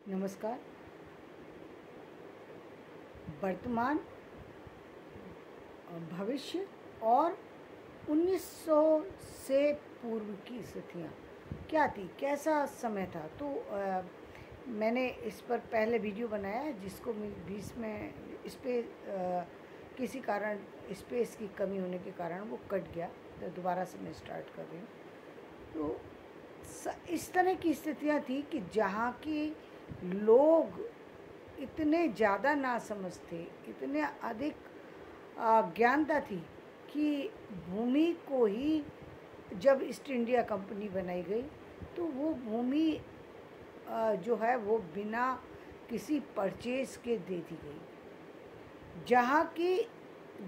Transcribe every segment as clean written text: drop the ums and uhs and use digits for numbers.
नमस्कार। वर्तमान, भविष्य और 1900 से पूर्व की स्थितियाँ क्या थी, कैसा समय था। तो मैंने इस पर पहले वीडियो बनाया है जिसको बीच में इस पर किसी कारण स्पेस की कमी होने के कारण वो कट गया, तो दोबारा से मैं स्टार्ट कर रही हूँ। तो इस तरह की स्थितियाँ थी कि जहाँ की लोग इतने ज़्यादा नासमझ थे, इतने अधिक अज्ञानता थी कि भूमि को ही जब ईस्ट इंडिया कंपनी बनाई गई तो वो भूमि जो है वो बिना किसी परचेज के दे दी गई, जहाँ की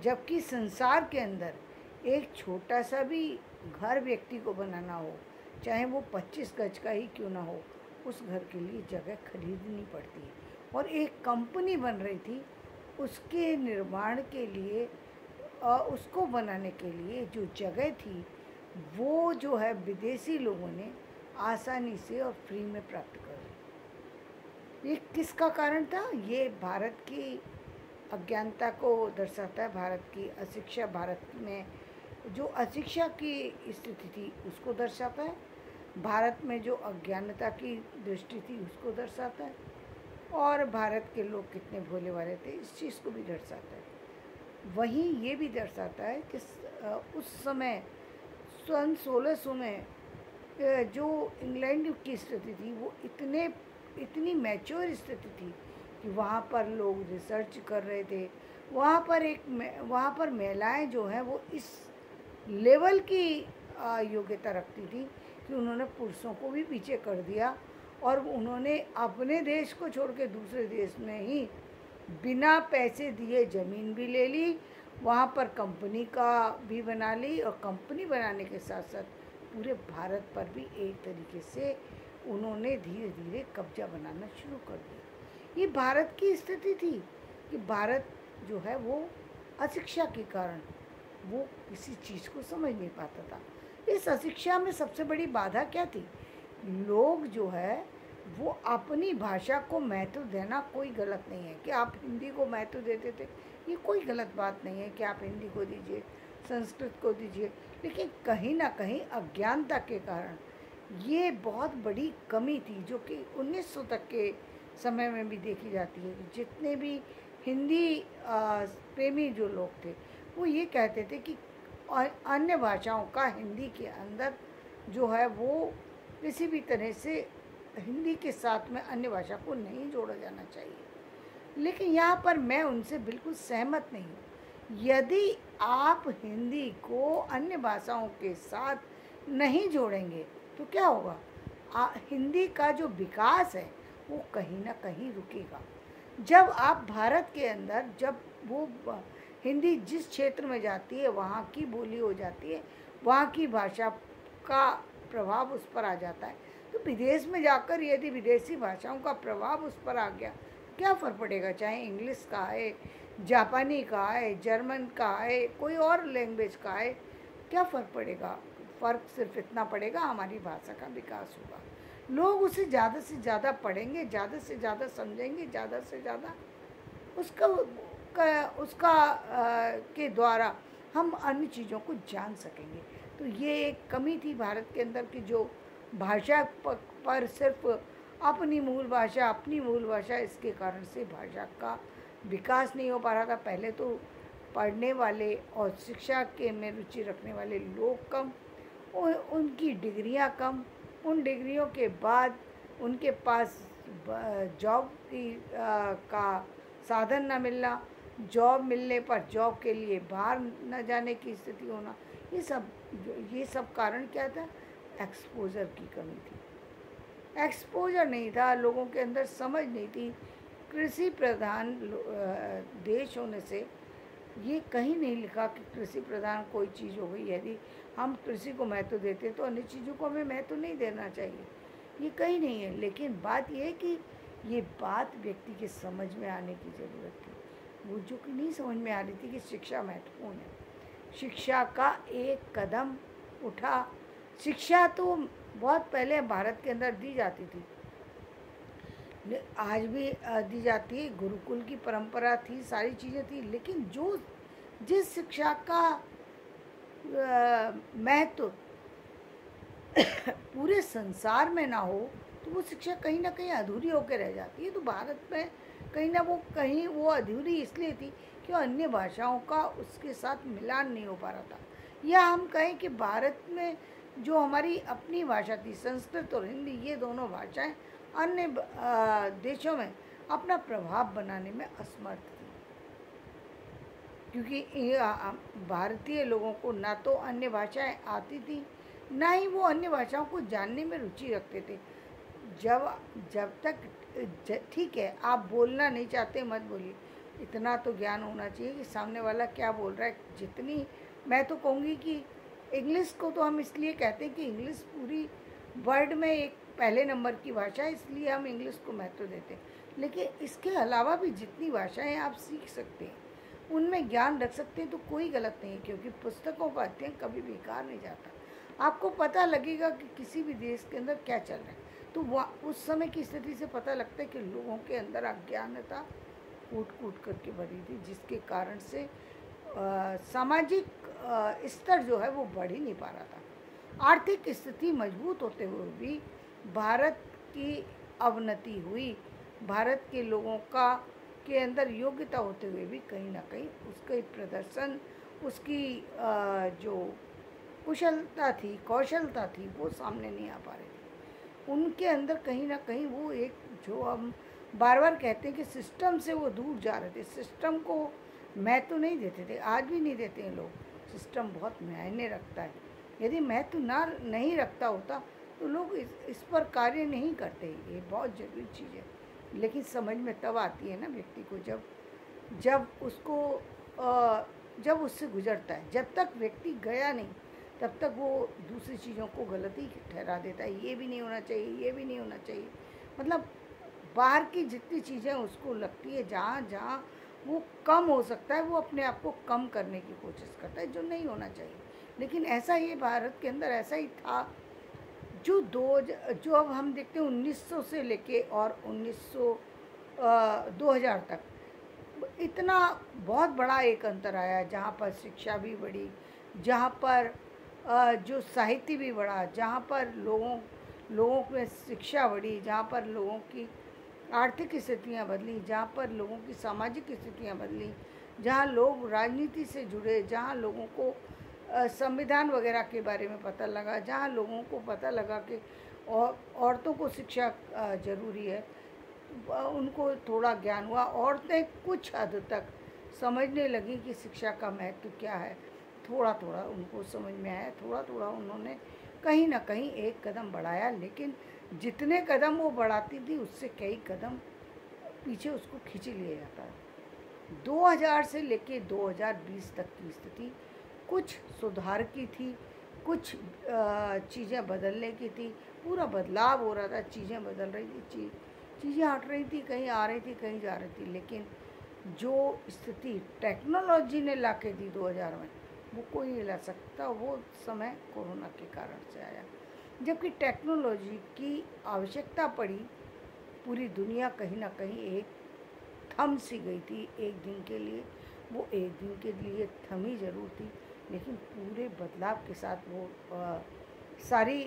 जबकि संसार के अंदर एक छोटा सा भी घर व्यक्ति को बनाना हो, चाहे वो 25 गज का ही क्यों ना हो, उस घर के लिए जगह खरीदनी पड़ती है। और एक कंपनी बन रही थी, उसके निर्माण के लिए उसको बनाने के लिए जो जगह थी वो जो है विदेशी लोगों ने आसानी से और फ्री में प्राप्त कर ली। ये किसका कारण था? ये भारत की अज्ञानता को दर्शाता है, भारत की अशिक्षा, भारत में जो अशिक्षा की स्थिति थी उसको दर्शाता है, भारत में जो अज्ञानता की दृष्टि थी उसको दर्शाता है, और भारत के लोग कितने भोले वाले थे इस चीज़ को भी दर्शाता है। वहीं ये भी दर्शाता है कि उस समय सन 1600 में जो इंग्लैंड की स्थिति थी वो इतनी मैच्योर स्थिति थी कि वहाँ पर लोग रिसर्च कर रहे थे। वहाँ पर महिलाएं जो हैं वो इस लेवल की योग्यता रखती थी कि उन्होंने पुरुषों को भी पीछे कर दिया, और उन्होंने अपने देश को छोड़ के दूसरे देश में ही बिना पैसे दिए ज़मीन भी ले ली, वहाँ पर कंपनी का भी बना ली, और कंपनी बनाने के साथ साथ पूरे भारत पर भी एक तरीके से उन्होंने धीरे धीरे कब्जा बनाना शुरू कर दिया। ये भारत की स्थिति थी कि भारत जो है वो अशिक्षा के कारण वो किसी चीज़ को समझ नहीं पाता था। इस अशिक्षा में सबसे बड़ी बाधा क्या थी? लोग जो है वो अपनी भाषा को महत्व देना कोई गलत नहीं है कि आप हिंदी को महत्व देते थे, ये कोई गलत बात नहीं है कि आप हिंदी को दीजिए, संस्कृत को दीजिए, लेकिन कहीं ना कहीं अज्ञानता के कारण ये बहुत बड़ी कमी थी जो कि 1900 तक के समय में भी देखी जाती है। जितने भी हिंदी प्रेमी जो लोग थे वो ये कहते थे कि अन्य भाषाओं का हिंदी के अंदर जो है वो किसी भी तरह से हिंदी के साथ में अन्य भाषा को नहीं जोड़ा जाना चाहिए। लेकिन यहाँ पर मैं उनसे बिल्कुल सहमत नहीं हूँ। यदि आप हिंदी को अन्य भाषाओं के साथ नहीं जोड़ेंगे तो क्या होगा? हिंदी का जो विकास है वो कहीं ना कहीं रुकेगा। जब आप भारत के अंदर जब वो हिंदी जिस क्षेत्र में जाती है वहाँ की बोली हो जाती है, वहाँ की भाषा का प्रभाव उस पर आ जाता है, तो विदेश में जाकर यदि विदेशी भाषाओं का प्रभाव उस पर आ गया क्या फ़र्क पड़ेगा? चाहे इंग्लिश का है, जापानी का है, जर्मन का है, कोई और लैंग्वेज का है, क्या फ़र्क पड़ेगा? फ़र्क सिर्फ इतना पड़ेगा, हमारी भाषा का विकास होगा। लोग उसे ज़्यादा से ज़्यादा पढ़ेंगे, ज़्यादा से ज़्यादा समझेंगे, ज़्यादा से ज़्यादा उसका के द्वारा हम अन्य चीज़ों को जान सकेंगे। तो ये एक कमी थी भारत के अंदर कि जो भाषा पर सिर्फ अपनी मूल भाषा इसके कारण से भाषा का विकास नहीं हो पा रहा था। पहले तो पढ़ने वाले और शिक्षा के में रुचि रखने वाले लोग कम, उनकी डिग्रियां कम, उन डिग्रियों के बाद उनके पास जॉब का साधन न मिलना, जॉब मिलने पर जॉब के लिए बाहर न जाने की स्थिति होना, ये सब कारण क्या था? एक्सपोजर की कमी थी। एक्सपोजर नहीं था, लोगों के अंदर समझ नहीं थी। कृषि प्रधान देश होने से ये कहीं नहीं लिखा कि कृषि प्रधान कोई चीज़ हो गई। यदि हम कृषि को महत्व देते तो अन्य चीज़ों को हमें महत्व नहीं देना चाहिए, ये कहीं नहीं है। लेकिन बात यह है कि ये बात व्यक्ति के समझ में आने की ज़रूरत थी, वो जो कि नहीं समझ में आ रही थी कि शिक्षा महत्वपूर्ण है। शिक्षा का एक कदम उठा। शिक्षा तो बहुत पहले भारत के अंदर दी जाती थी, आज भी दी जाती है, गुरुकुल की परंपरा थी, सारी चीज़ें थी, लेकिन जो जिस शिक्षा का महत्व पूरे संसार में ना हो, तो वो शिक्षा कहीं ना कहीं अधूरी होकर रह जाती है। तो भारत में कहीं वो अधूरी इसलिए थी कि अन्य भाषाओं का उसके साथ मिलान नहीं हो पा रहा था। या हम कहें कि भारत में जो हमारी अपनी भाषा थी, संस्कृत और हिंदी, ये दोनों भाषाएं अन्य देशों में अपना प्रभाव बनाने में असमर्थ थी, क्योंकि भारतीय लोगों को ना तो अन्य भाषाएं आती थी, ना ही वो अन्य भाषाओं को जानने में रुचि रखते थे। जब जब तक ठीक है, आप बोलना नहीं चाहते मत बोलिए, इतना तो ज्ञान होना चाहिए कि सामने वाला क्या बोल रहा है। जितनी मैं तो कहूँगी कि इंग्लिश को तो हम इसलिए कहते हैं कि इंग्लिश पूरी वर्ल्ड में एक पहले नंबर की भाषा है, इसलिए हम इंग्लिश को महत्व देते हैं। लेकिन इसके अलावा भी जितनी भाषाएं आप सीख सकते हैं, उनमें ज्ञान रख सकते हैं, तो कोई गलत नहीं है, क्योंकि पुस्तकों का अध्ययन कभी बेकार नहीं जाता। आपको पता लगेगा कि किसी भी देश के अंदर क्या चल रहा है, तो वह उस समय की स्थिति से पता लगता है कि लोगों के अंदर अज्ञानता कूट कूट करके भरी थी, जिसके कारण से सामाजिक स्तर जो है वो बढ़ ही नहीं पा रहा था। आर्थिक स्थिति मजबूत होते हुए भी भारत की अवनति हुई। भारत के लोगों का के अंदर योग्यता होते हुए भी कहीं ना कहीं उसका प्रदर्शन, उसकी जो कुशलता थी, कौशलता थी, वो सामने नहीं आ पा रही थी। उनके अंदर कहीं ना कहीं वो एक, जो हम बार बार कहते हैं कि सिस्टम से वो दूर जा रहे थे, सिस्टम को महत्व नहीं देते थे। आज भी नहीं देते हैं लोग, सिस्टम बहुत मायने रखता है। यदि महत्व ना नहीं रखता होता तो लोग इस पर कार्य नहीं करते। ये बहुत ज़रूरी चीज़ है, लेकिन समझ में तब आती है ना व्यक्ति को, जब उसको जब उससे गुजरता है। जब तक व्यक्ति गया नहीं, तब तक वो दूसरी चीज़ों को गलत ही ठहरा देता है। ये भी नहीं होना चाहिए, ये भी नहीं होना चाहिए, मतलब बाहर की जितनी चीज़ें उसको लगती है, जहाँ जहाँ वो कम हो सकता है, वो अपने आप को कम करने की कोशिश करता है, जो नहीं होना चाहिए। लेकिन ऐसा ही भारत के अंदर ऐसा ही था, जो अब हम देखते हैं 1900 से लेके और 2000 तक इतना बहुत बड़ा एक अंतर आया, जहाँ पर शिक्षा भी बढ़ी, जहाँ पर जो साहित्य भी बढ़ा, जहाँ पर लोगों में शिक्षा बढ़ी, जहाँ पर लोगों की आर्थिक स्थितियाँ बदली, जहाँ पर लोगों की सामाजिक स्थितियाँ बदली, जहाँ लोग राजनीति से जुड़े, जहाँ लोगों को संविधान वगैरह के बारे में पता लगा, जहाँ लोगों को पता लगा कि औरतों को शिक्षा ज़रूरी है, उनको थोड़ा ज्ञान हुआ। औरतें कुछ हद तक समझने लगी कि शिक्षा का महत्व क्या है, थोड़ा थोड़ा उनको समझ में आया, थोड़ा थोड़ा उन्होंने कहीं ना कहीं एक कदम बढ़ाया। लेकिन जितने कदम वो बढ़ाती थी, उससे कई कदम पीछे उसको खींच लिया जाता है। 2000 से लेके 2020 तक की स्थिति कुछ सुधार की थी, कुछ चीज़ें बदलने की थी, पूरा बदलाव हो रहा था, चीज़ें बदल रही थी, चीज़ें हट रही थी, कहीं आ रही थी, कहीं जा रही थी। लेकिन जो स्थिति टेक्नोलॉजी ने ला के दी 2000 में, वो कोई नहीं ला सकता। वो समय कोरोना के कारण से आया, जबकि टेक्नोलॉजी की आवश्यकता पड़ी। पूरी दुनिया कहीं ना कहीं एक थम सी गई थी एक दिन के लिए, वो एक दिन के लिए थमी ज़रूर थी, लेकिन पूरे बदलाव के साथ वो सारी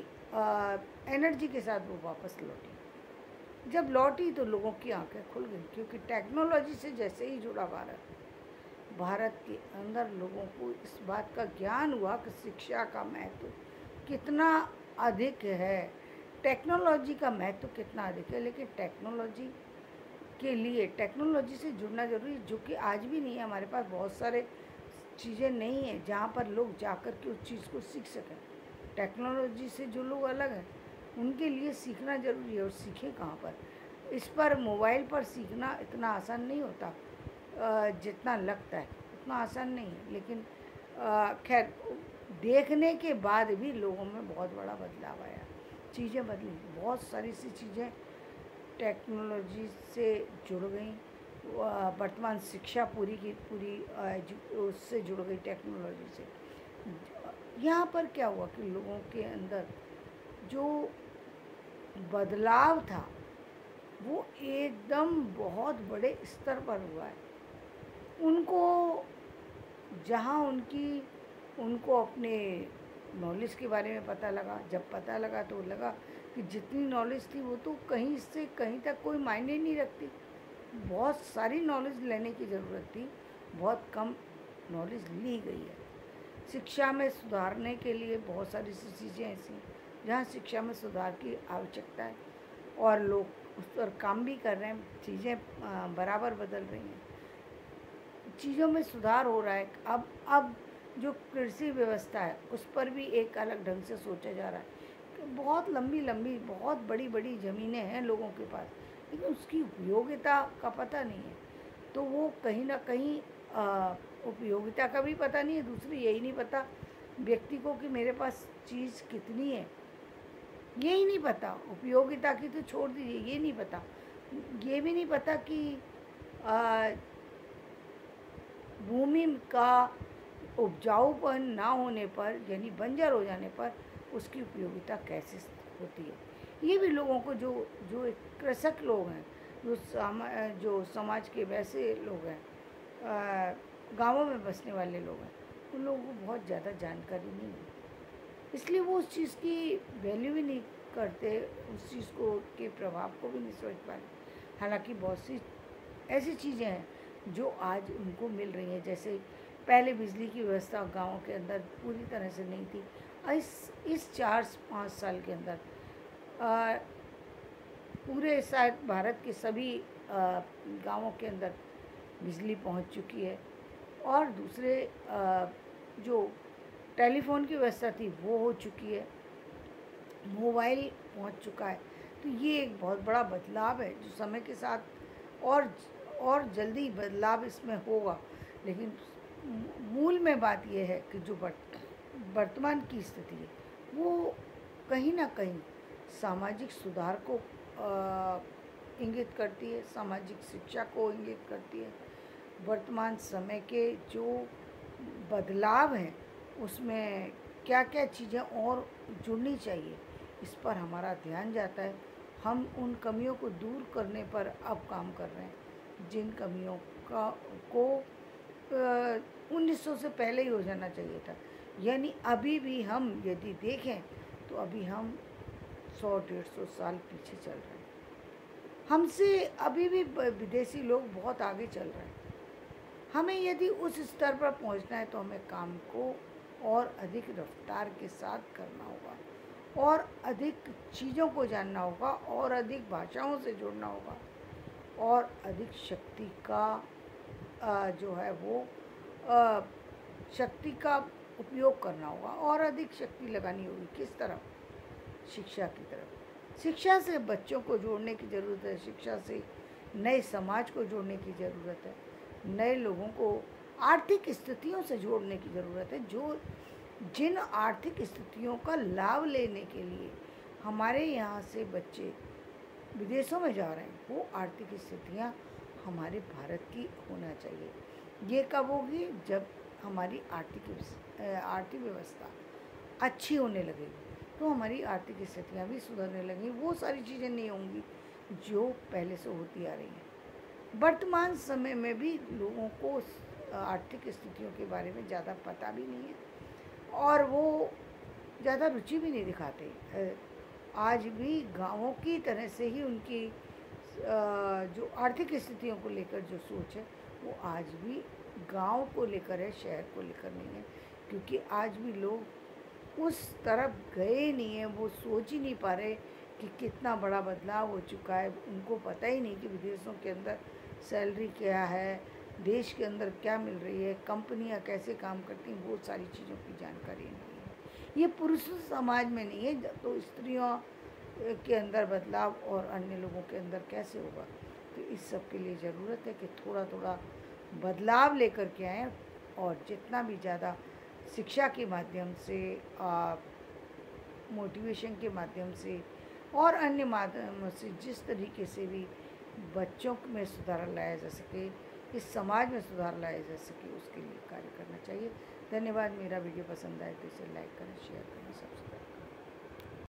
एनर्जी के साथ वो वापस लौटी। जब लौटी तो लोगों की आंखें खुल गई, क्योंकि टेक्नोलॉजी से जैसे ही जुड़ा भारत के अंदर लोगों को इस बात का ज्ञान हुआ कि शिक्षा का महत्व कितना अधिक है, टेक्नोलॉजी का महत्व कितना अधिक है। लेकिन टेक्नोलॉजी के लिए टेक्नोलॉजी से जुड़ना ज़रूरी है, जो कि आज भी नहीं है। हमारे पास बहुत सारे चीज़ें नहीं हैं जहाँ पर लोग जाकर के उस चीज़ को सीख सकें। टेक्नोलॉजी से जो लोग अलग हैं, उनके लिए सीखना ज़रूरी है, और सीखें कहाँ पर। इस पर मोबाइल पर सीखना इतना आसान नहीं होता जितना लगता है, उतना आसान नहीं है। लेकिन खैर, देखने के बाद भी लोगों में बहुत बड़ा बदलाव आया, चीज़ें बदली, बहुत सारी सी चीज़ें टेक्नोलॉजी से जुड़ गई। वर्तमान शिक्षा पूरी की पूरी उससे जुड़ गई टेक्नोलॉजी से। यहाँ पर क्या हुआ कि लोगों के अंदर जो बदलाव था वो एकदम बहुत बड़े स्तर पर हुआ है। उनको जहाँ उनको अपने नॉलेज के बारे में पता लगा, जब पता लगा तो लगा कि जितनी नॉलेज थी वो तो कहीं से कहीं तक कोई मायने नहीं रखती। बहुत सारी नॉलेज लेने की ज़रूरत थी, बहुत कम नॉलेज ली गई है। शिक्षा में सुधारने के लिए बहुत सारी चीज़ें ऐसी हैं जहाँ शिक्षा में सुधार की आवश्यकता है और लोग उस पर काम भी कर रहे हैं, चीज़ें बराबर बदल रही हैं, चीज़ों में सुधार हो रहा है। अब जो कृषि व्यवस्था है उस पर भी एक अलग ढंग से सोचा जा रहा है कि बहुत लंबी लंबी बहुत बड़ी बड़ी ज़मीनें हैं लोगों के पास, लेकिन उसकी उपयोगिता का पता नहीं है। तो वो कहीं ना कहीं उपयोगिता का भी पता नहीं है, दूसरी यही नहीं पता व्यक्ति को कि मेरे पास चीज़ कितनी है, यही नहीं पता। उपयोगिता की तो छोड़ दीजिए, ये नहीं पता, ये भी नहीं पता कि भूमि का उपजाऊपन ना होने पर यानी बंजर हो जाने पर उसकी उपयोगिता कैसे होती है। ये भी लोगों को जो जो एक कृषक लोग हैं, जो समाज के वैसे लोग हैं, गांवों में बसने वाले लोग हैं, उन लोगों को बहुत ज़्यादा जानकारी नहीं है, इसलिए वो उस चीज़ की वैल्यू भी नहीं करते, उस चीज़ को के प्रभाव को भी नहीं समझ पा रहे। हालांकि बहुत सी ऐसी चीज़ें हैं जो आज उनको मिल रही हैं, जैसे पहले बिजली की व्यवस्था गाँव के अंदर पूरी तरह से नहीं थी। इस 4-5 साल के अंदर पूरे शायद भारत के सभी गाँवों के अंदर बिजली पहुंच चुकी है और दूसरे जो टेलीफोन की व्यवस्था थी वो हो चुकी है, मोबाइल पहुंच चुका है। तो ये एक बहुत बड़ा बदलाव है जो समय के साथ और जल्दी बदलाव इसमें होगा। लेकिन मूल में बात यह है कि जो वर्तमान की स्थिति है वो कहीं ना कहीं सामाजिक सुधार को इंगित करती है, सामाजिक शिक्षा को इंगित करती है। वर्तमान समय के जो बदलाव हैं उसमें क्या क्या चीज़ें और जुड़नी चाहिए, इस पर हमारा ध्यान जाता है। हम उन कमियों को दूर करने पर अब काम कर रहे हैं जिन कमियों को 1900 से पहले ही हो जाना चाहिए था। यानी अभी भी हम यदि देखें तो अभी हम 100-150 साल पीछे चल रहे हैं। हमसे अभी भी विदेशी लोग बहुत आगे चल रहे हैं। हमें यदि उस स्तर पर पहुंचना है तो हमें काम को और अधिक रफ्तार के साथ करना होगा और अधिक चीज़ों को जानना होगा और अधिक भाषाओं से जुड़ना होगा और अधिक शक्ति का जो है वो शक्ति का उपयोग करना होगा और अधिक शक्ति लगानी होगी। किस तरफ? शिक्षा की तरफ। शिक्षा से बच्चों को जोड़ने की ज़रूरत है, शिक्षा से नए समाज को जोड़ने की ज़रूरत है, नए लोगों को आर्थिक स्थितियों से जोड़ने की ज़रूरत है। जिन आर्थिक स्थितियों का लाभ लेने के लिए हमारे यहाँ से बच्चे विदेशों में जा रहे हैं, वो आर्थिक स्थितियाँ हमारे भारत की होना चाहिए। ये कब होगी? जब हमारी आर्थिक व्यवस्था अच्छी होने लगेगी तो हमारी आर्थिक स्थितियाँ भी सुधरने लगेंगी। वो सारी चीज़ें नहीं होंगी जो पहले से होती आ रही हैं। वर्तमान समय में भी लोगों को आर्थिक स्थितियों के बारे में ज़्यादा पता भी नहीं है और वो ज़्यादा रुचि भी नहीं दिखाते। आज भी गाँवों की तरह से ही उनकी जो आर्थिक स्थितियों को लेकर जो सोच है वो आज भी गांव को लेकर है, शहर को लेकर नहीं है। क्योंकि आज भी लोग उस तरफ गए नहीं हैं, वो सोच ही नहीं पा रहे कि कितना बड़ा बदलाव हो चुका है। उनको पता ही नहीं कि विदेशों के अंदर सैलरी क्या है, देश के अंदर क्या मिल रही है, कंपनियां कैसे काम करती हैं, वो सारी चीज़ों की जानकारी नहीं है। ये पुरुष समाज में नहीं है तो स्त्रियों के अंदर बदलाव और अन्य लोगों के अंदर कैसे होगा? तो इस सब के लिए ज़रूरत है कि थोड़ा थोड़ा बदलाव लेकर के आएँ और जितना भी ज़्यादा शिक्षा के माध्यम से, मोटिवेशन के माध्यम से और अन्य माध्यमों से जिस तरीके से भी बच्चों में सुधार लाया जा सके, इस समाज में सुधार लाया जा सके, उसके लिए कार्य करना चाहिए। धन्यवाद। मेरा वीडियो पसंद आए तो इसे लाइक करें, शेयर करें, सब्सक्राइब